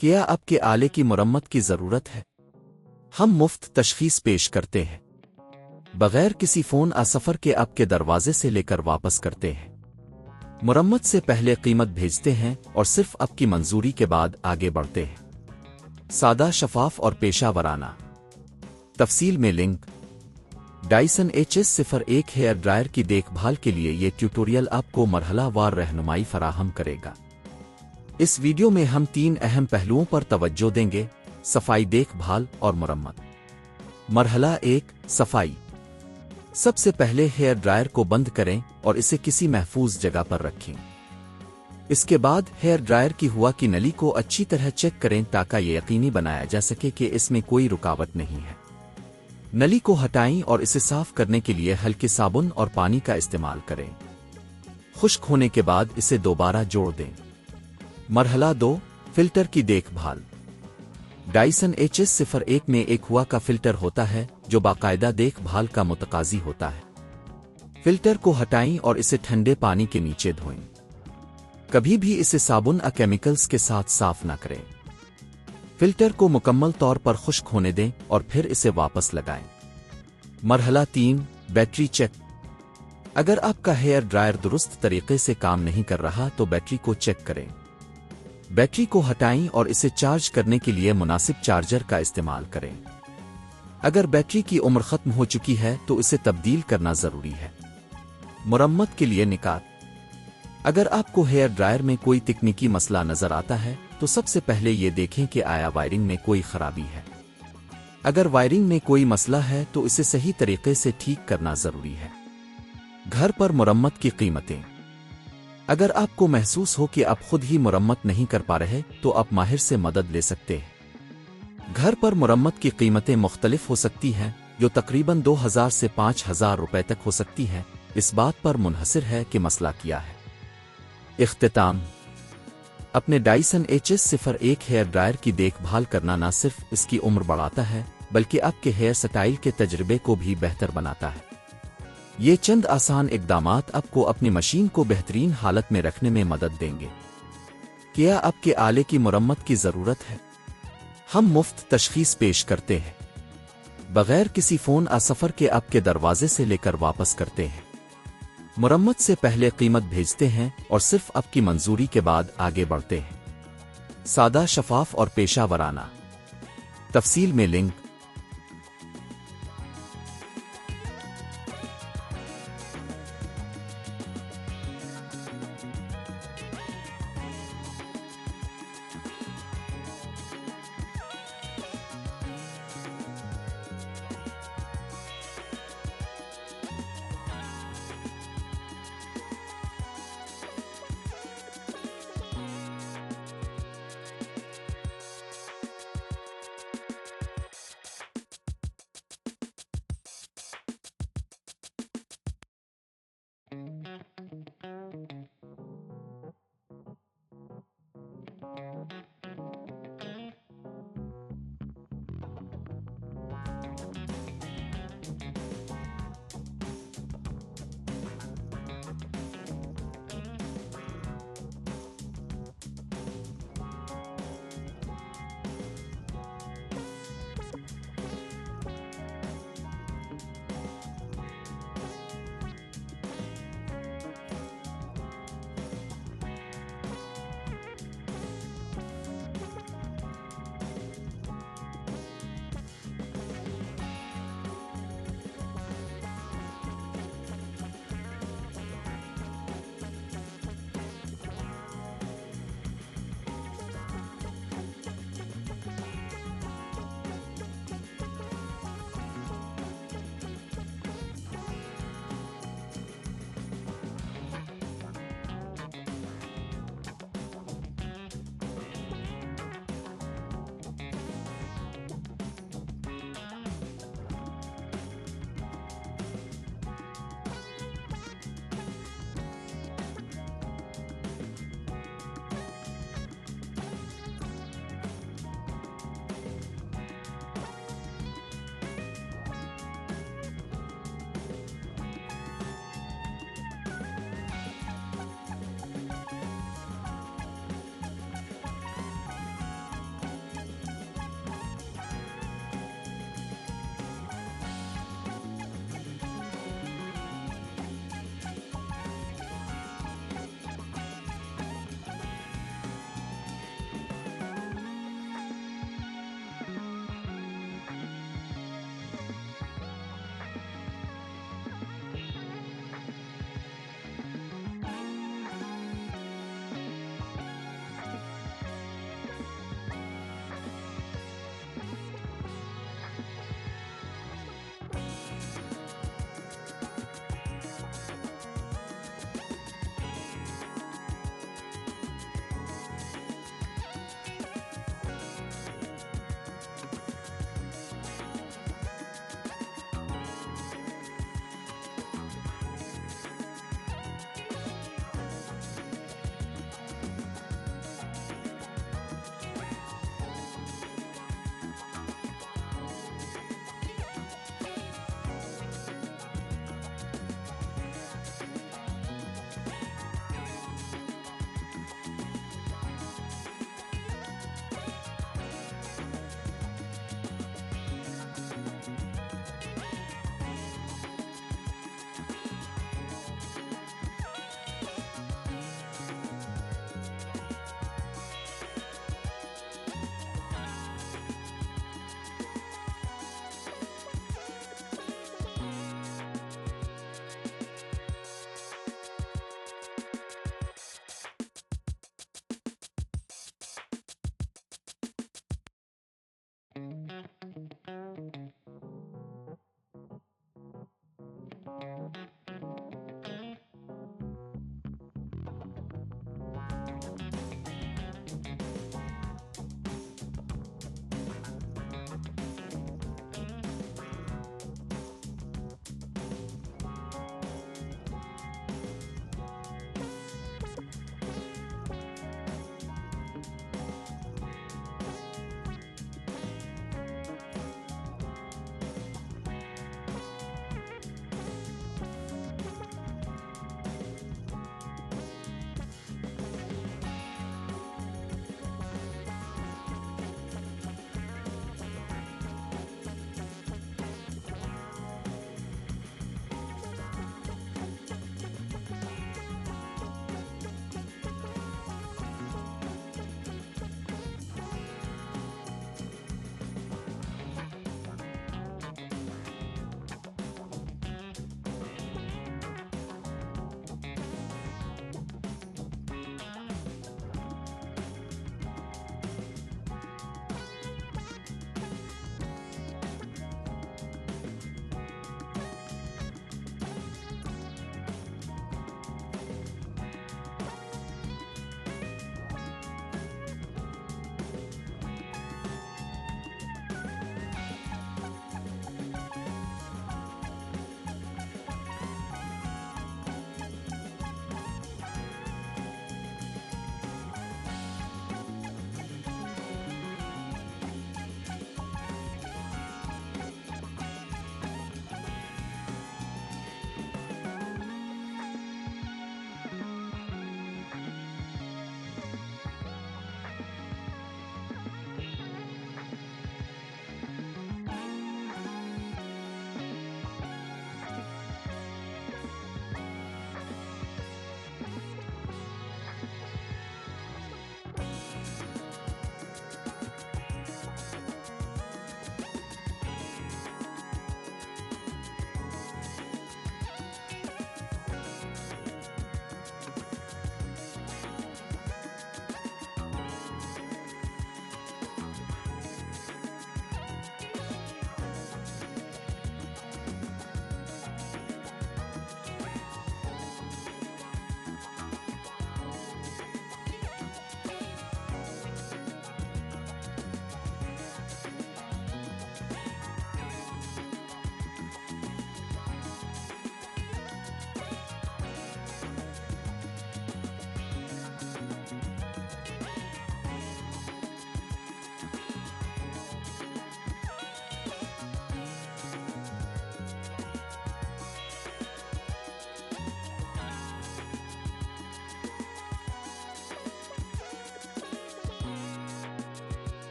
کیا آپ کے آلے کی مرمت کی ضرورت ہے؟ ہم مفت تشخیص پیش کرتے ہیں، بغیر کسی فون سفر کے آپ کے دروازے سے لے کر واپس کرتے ہیں۔ مرمت سے پہلے قیمت بھیجتے ہیں اور صرف آپ کی منظوری کے بعد آگے بڑھتے ہیں۔ سادہ، شفاف اور پیشہ ورانہ۔ تفصیل میں link. Dyson Hs01 hair dryer کی دیکھ بھال کے لیے یہ ٹیوٹوریل آپ کو مرحلہ وار رہنمائی فراہم کرے گا۔ اس ویڈیو میں ہم 3 اہم پہلوؤں پر توجہ دیں گے: صفائی، دیکھ بھال اور مرمت۔ مرحلہ 1، صفائی۔ سب سے پہلے ہیئر ڈرائر کو بند کریں اور اسے کسی محفوظ جگہ پر رکھیں۔ اس کے بعد ہیئر ڈرائر کی ہوا کی نلی کو اچھی طرح چیک کریں تاکہ یہ یقینی بنایا جا سکے کہ اس میں کوئی رکاوٹ نہیں ہے۔ نلی کو ہٹائیں اور اسے صاف کرنے کے لیے ہلکے صابن اور پانی کا استعمال کریں۔ خشک ہونے کے بعد اسے دوبارہ جوڑ دیں۔ مرحلہ 2، فلٹر کی دیکھ بھال۔ ڈائسن Hs01 میں ایک ہوا کا فلٹر ہوتا ہے جو باقاعدہ دیکھ بھال کا متقاضی ہوتا ہے۔ فلٹر کو ہٹائیں اور اسے ٹھنڈے پانی کے نیچے دھوئیں۔ کبھی بھی اسے صابن کیمیکلز کے ساتھ صاف نہ کریں۔ فلٹر کو مکمل طور پر خشک ہونے دیں اور پھر اسے واپس لگائیں۔ مرحلہ 3، بیٹری چیک۔ اگر آپ کا ہیئر ڈرائر درست طریقے سے کام نہیں کر رہا تو بیٹری کو چیک کریں۔ بیٹری کو ہٹائیں اور اسے چارج کرنے کے لیے مناسب چارجر کا استعمال کریں۔ اگر بیٹری کی عمر ختم ہو چکی ہے تو اسے تبدیل کرنا ضروری ہے۔ مرمت کے لیے نکات۔ اگر آپ کو ہیئر ڈرائر میں کوئی تکنیکی مسئلہ نظر آتا ہے تو سب سے پہلے یہ دیکھیں کہ آیا وائرنگ میں کوئی خرابی ہے۔ اگر وائرنگ میں کوئی مسئلہ ہے تو اسے صحیح طریقے سے ٹھیک کرنا ضروری ہے۔ گھر پر مرمت کی قیمتیں۔ اگر آپ کو محسوس ہو کہ آپ خود ہی مرمت نہیں کر پا رہے تو آپ ماہر سے مدد لے سکتے ہیں۔ گھر پر مرمت کی قیمتیں مختلف ہو سکتی ہیں، جو تقریباً 2000 سے 5000 روپے تک ہو سکتی ہیں، اس بات پر منحصر ہے کہ مسئلہ کیا ہے۔ اختتام۔ اپنے ڈائسن Hs01 ہیئر ڈرائر کی دیکھ بھال کرنا نہ صرف اس کی عمر بڑھاتا ہے بلکہ آپ کے ہیئر سٹائل کے تجربے کو بھی بہتر بناتا ہے۔ یہ چند آسان اقدامات آپ کو اپنی مشین کو بہترین حالت میں رکھنے میں مدد دیں گے۔ کیا آپ کے آلے کی مرمت کی ضرورت ہے؟ ہم مفت تشخیص پیش کرتے ہیں، بغیر کسی فون سفر کے آپ کے دروازے سے لے کر واپس کرتے ہیں۔ مرمت سے پہلے قیمت بھیجتے ہیں اور صرف آپ کی منظوری کے بعد آگے بڑھتے ہیں۔ سادہ، شفاف اور پیشہ ورانہ۔ تفصیل میں لنک۔